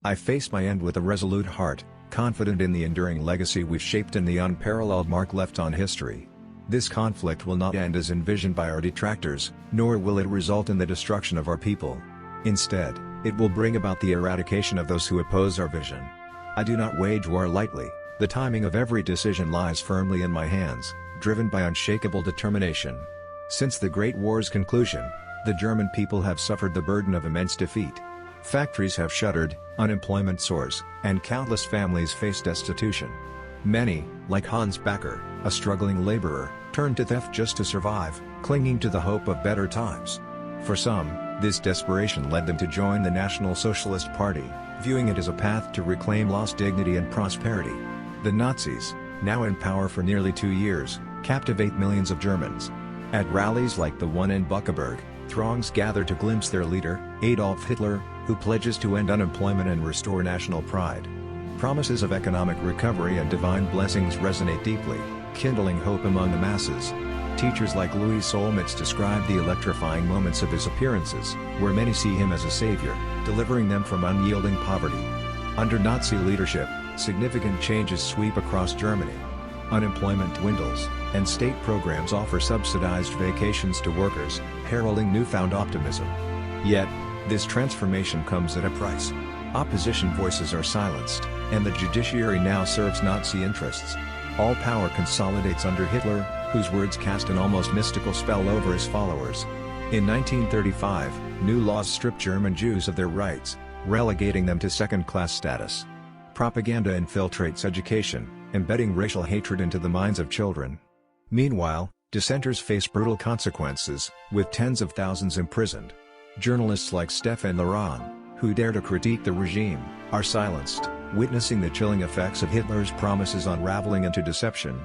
I face my end with a resolute heart, confident in the enduring legacy we've shaped and the unparalleled mark left on history. This conflict will not end as envisioned by our detractors, nor will it result in the destruction of our people. Instead, it will bring about the eradication of those who oppose our vision. I do not wage war lightly, the timing of every decision lies firmly in my hands, driven by unshakable determination. Since the Great War's conclusion, the German people have suffered the burden of immense defeat. Factories have shuttered, unemployment soars, and countless families face destitution. Many, like Hans Backer, a struggling laborer, turn to theft just to survive, clinging to the hope of better times. For some, this desperation led them to join the National Socialist Party, viewing it as a path to reclaim lost dignity and prosperity. The Nazis, now in power for nearly 2 years, captivate millions of Germans. At rallies like the one in Buckeberg, throngs gather to glimpse their leader, Adolf Hitler, who pledges to end unemployment and restore national pride. Promises of economic recovery and divine blessings resonate deeply, kindling hope among the masses. Teachers like Louis Solmitz describe the electrifying moments of his appearances, where many see him as a savior, delivering them from unyielding poverty. Under Nazi leadership, significant changes sweep across Germany. Unemployment dwindles, and state programs offer subsidized vacations to workers, heralding newfound optimism. Yet, this transformation comes at a price. Opposition voices are silenced, and the judiciary now serves Nazi interests. All power consolidates under Hitler, whose words cast an almost mystical spell over his followers. In 1935, new laws stripped German Jews of their rights, relegating them to second-class status. Propaganda infiltrates education, embedding racial hatred into the minds of children. Meanwhile, dissenters face brutal consequences, with tens of thousands imprisoned. Journalists like Stefan Leron, who dare to critique the regime, are silenced, witnessing the chilling effects of Hitler's promises unraveling into deception.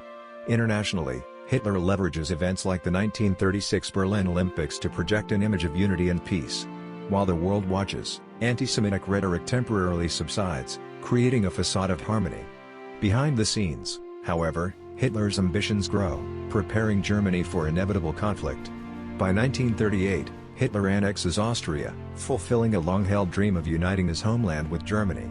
Internationally, Hitler leverages events like the 1936 Berlin Olympics to project an image of unity and peace. While the world watches, anti-Semitic rhetoric temporarily subsides, creating a facade of harmony. Behind the scenes, however, Hitler's ambitions grow, preparing Germany for inevitable conflict. By 1938, Hitler annexes Austria, fulfilling a long-held dream of uniting his homeland with Germany.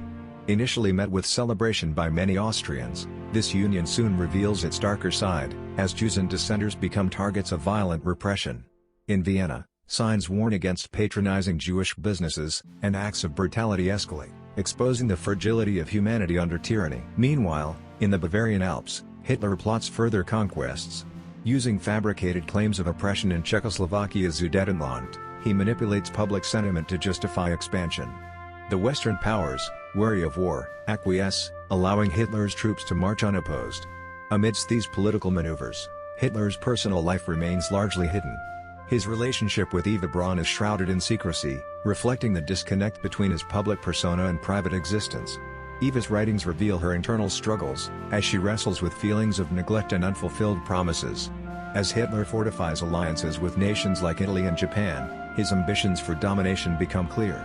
Initially met with celebration by many Austrians, this union soon reveals its darker side, as Jews and dissenters become targets of violent repression. In Vienna, signs warn against patronizing Jewish businesses, and acts of brutality escalate, exposing the fragility of humanity under tyranny. Meanwhile, in the Bavarian Alps, Hitler plots further conquests. Using fabricated claims of oppression in Czechoslovakia's Sudetenland, he manipulates public sentiment to justify expansion. The Western powers, wary of war, acquiesce, allowing Hitler's troops to march unopposed. Amidst these political maneuvers, Hitler's personal life remains largely hidden. His relationship with Eva Braun is shrouded in secrecy, reflecting the disconnect between his public persona and private existence. Eva's writings reveal her internal struggles, as she wrestles with feelings of neglect and unfulfilled promises. As Hitler fortifies alliances with nations like Italy and Japan, his ambitions for domination become clear.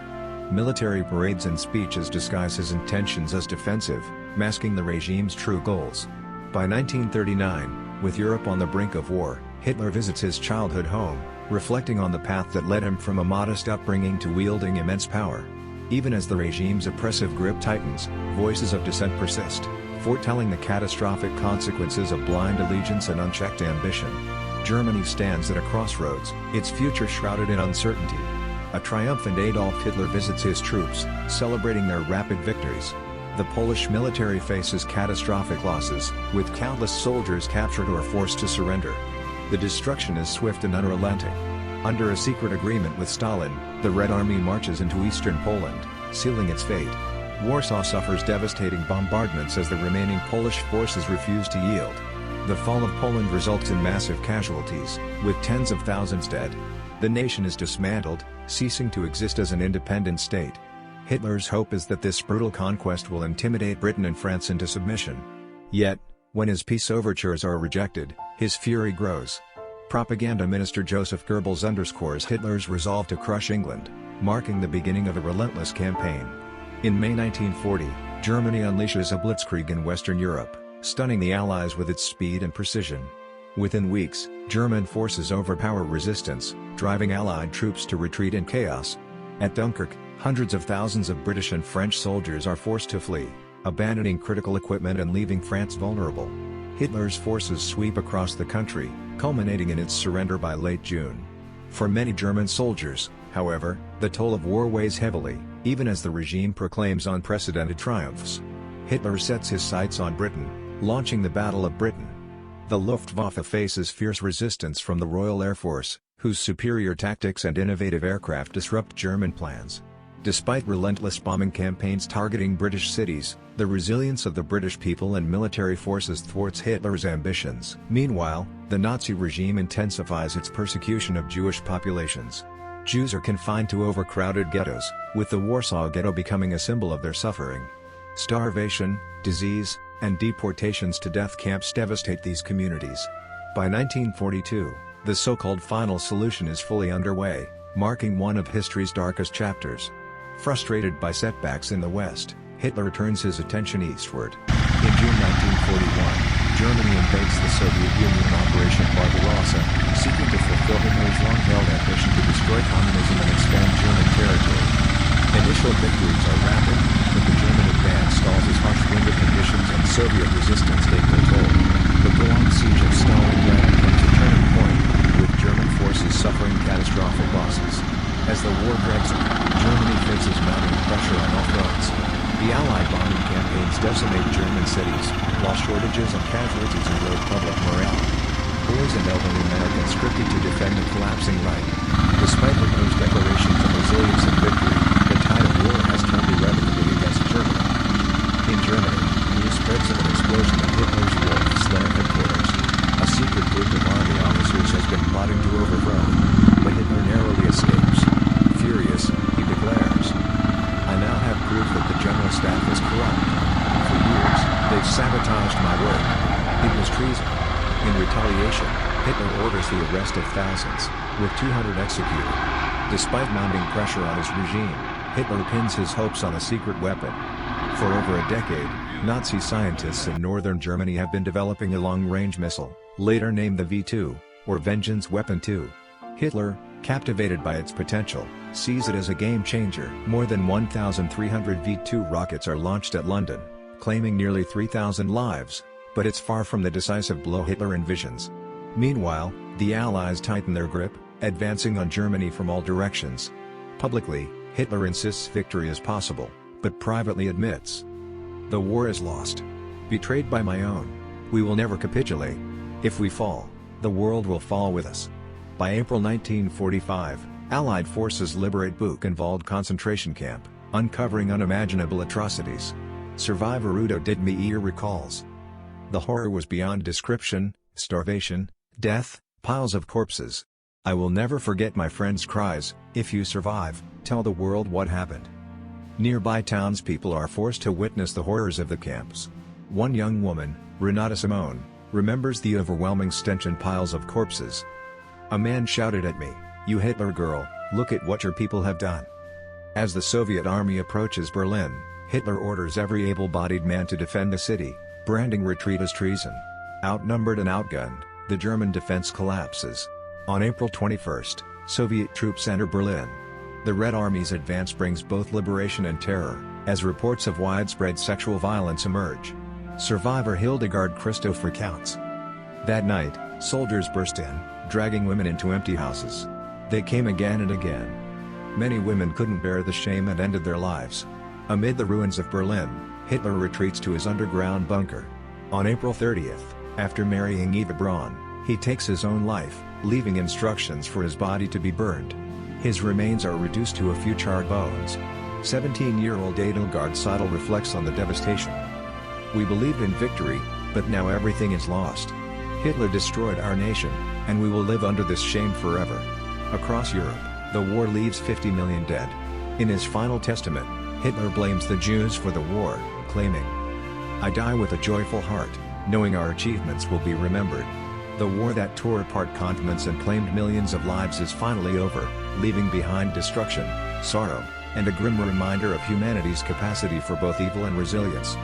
Military parades and speeches disguise his intentions as defensive, masking the regime's true goals. By 1939, with Europe on the brink of war, Hitler visits his childhood home, reflecting on the path that led him from a modest upbringing to wielding immense power. Even as the regime's oppressive grip tightens, voices of dissent persist, foretelling the catastrophic consequences of blind allegiance and unchecked ambition. Germany stands at a crossroads, its future shrouded in uncertainty. A triumphant Adolf Hitler visits his troops, celebrating their rapid victories. The Polish military faces catastrophic losses, with countless soldiers captured or forced to surrender. The destruction is swift and unrelenting. Under a secret agreement with Stalin, the Red Army marches into eastern Poland, sealing its fate. Warsaw suffers devastating bombardments as the remaining Polish forces refuse to yield. The fall of Poland results in massive casualties, with tens of thousands dead. The nation is dismantled, ceasing to exist as an independent state. Hitler's hope is that this brutal conquest will intimidate Britain and France into submission. Yet, when his peace overtures are rejected, his fury grows. Propaganda Minister Joseph Goebbels underscores Hitler's resolve to crush England, marking the beginning of a relentless campaign. In May 1940, Germany unleashes a blitzkrieg in Western Europe, stunning the Allies with its speed and precision. Within weeks, German forces overpower resistance, driving Allied troops to retreat in chaos. At Dunkirk, Hundreds of thousands of British and French soldiers are forced to flee, abandoning critical equipment and leaving France vulnerable. Hitler's forces sweep across the country, culminating in its surrender by late June. For many German soldiers, however, the toll of war weighs heavily, even as the regime proclaims unprecedented triumphs. Hitler sets his sights on Britain, launching the Battle of Britain. The Luftwaffe faces fierce resistance from the Royal Air Force, whose superior tactics and innovative aircraft disrupt German plans. Despite relentless bombing campaigns targeting British cities, the resilience of the British people and military forces thwarts Hitler's ambitions. Meanwhile, the Nazi regime intensifies its persecution of Jewish populations. Jews are confined to overcrowded ghettos, with the Warsaw Ghetto becoming a symbol of their suffering. Starvation, disease, and deportations to death camps devastate these communities. By 1942, the so-called final solution is fully underway, marking one of history's darkest chapters. Frustrated by setbacks in the West, Hitler turns his attention eastward. In June 1941, Germany invades the Soviet Union in Operation Barbarossa, seeking to fulfill Hitler's long-held ambition to destroy communism and expand German territory. Initial victories are rapid, but the German advance stalls as harsh winter conditions and Soviet resistance take their toll. The prolonged siege of Stalingrad becomes a turning point, with German forces suffering catastrophic losses. As the war drags on, Germany faces mounting pressure on all fronts. The Allied bombing campaigns decimate German cities, while shortages of casualties erode public morale. Boys and elderly men are conscripted to defend the collapsing Reich. Despite Hitler's declarations of resilience and victory, the tide of war has turned irrevocably against Germany. In Germany, news spreads of an explosion at Hitler's Wolfslayer headquarters. A secret group of army officers has been plotting to overthrow him, but Hitler narrowly escapes. Furious, he declares, "I now have proof that the general staff is corrupt. For years, they've sabotaged my work. It was treason." In retaliation, Hitler orders the arrest of thousands, with 200 executed. Despite mounting pressure on his regime, Hitler pins his hopes on a secret weapon. For over a decade, Nazi scientists in northern Germany have been developing a long-range missile, later named the V2, or Vengeance Weapon 2. Hitler, captivated by its potential, sees it as a game-changer. More than 1,300 V2 rockets are launched at London, claiming nearly 3,000 lives, but it's far from the decisive blow Hitler envisions. Meanwhile, the Allies tighten their grip, advancing on Germany from all directions. Publicly, Hitler insists victory is possible, but privately admits, "The war is lost. Betrayed by my own, we will never capitulate. If we fall, the world will fall with us." By April 1945, Allied forces liberate Buchenwald concentration camp, uncovering unimaginable atrocities. Survivor Udo Dittmeier recalls, "The horror was beyond description: starvation, death, piles of corpses. I will never forget my friend's cries, 'If you survive, tell the world what happened.'" Nearby townspeople are forced to witness the horrors of the camps. One young woman, Renata Simone, remembers the overwhelming stench and piles of corpses. "A man shouted at me, 'You Hitler girl, look at what your people have done.'" As the Soviet army approaches Berlin, Hitler orders every able-bodied man to defend the city, branding retreat as treason. Outnumbered and outgunned, the German defense collapses. On April 21, Soviet troops enter Berlin. The Red Army's advance brings both liberation and terror, as reports of widespread sexual violence emerge. Survivor Hildegard Christoph recounts, "That night, soldiers burst in, dragging women into empty houses. They came again and again. Many women couldn't bear the shame and ended their lives." Amid the ruins of Berlin, Hitler retreats to his underground bunker. On April 30, after marrying Eva Braun, he takes his own life, leaving instructions for his body to be burned. His remains are reduced to a few charred bones. 17-year-old Adelgard Seidel reflects on the devastation. "We believed in victory, but now everything is lost. Hitler destroyed our nation, and we will live under this shame forever." Across Europe, the war leaves 50 million dead. In his final testament, Hitler blames the Jews for the war, claiming, "I die with a joyful heart, knowing our achievements will be remembered." The war that tore apart continents and claimed millions of lives is finally over, leaving behind destruction, sorrow, and a grim reminder of humanity's capacity for both evil and resilience.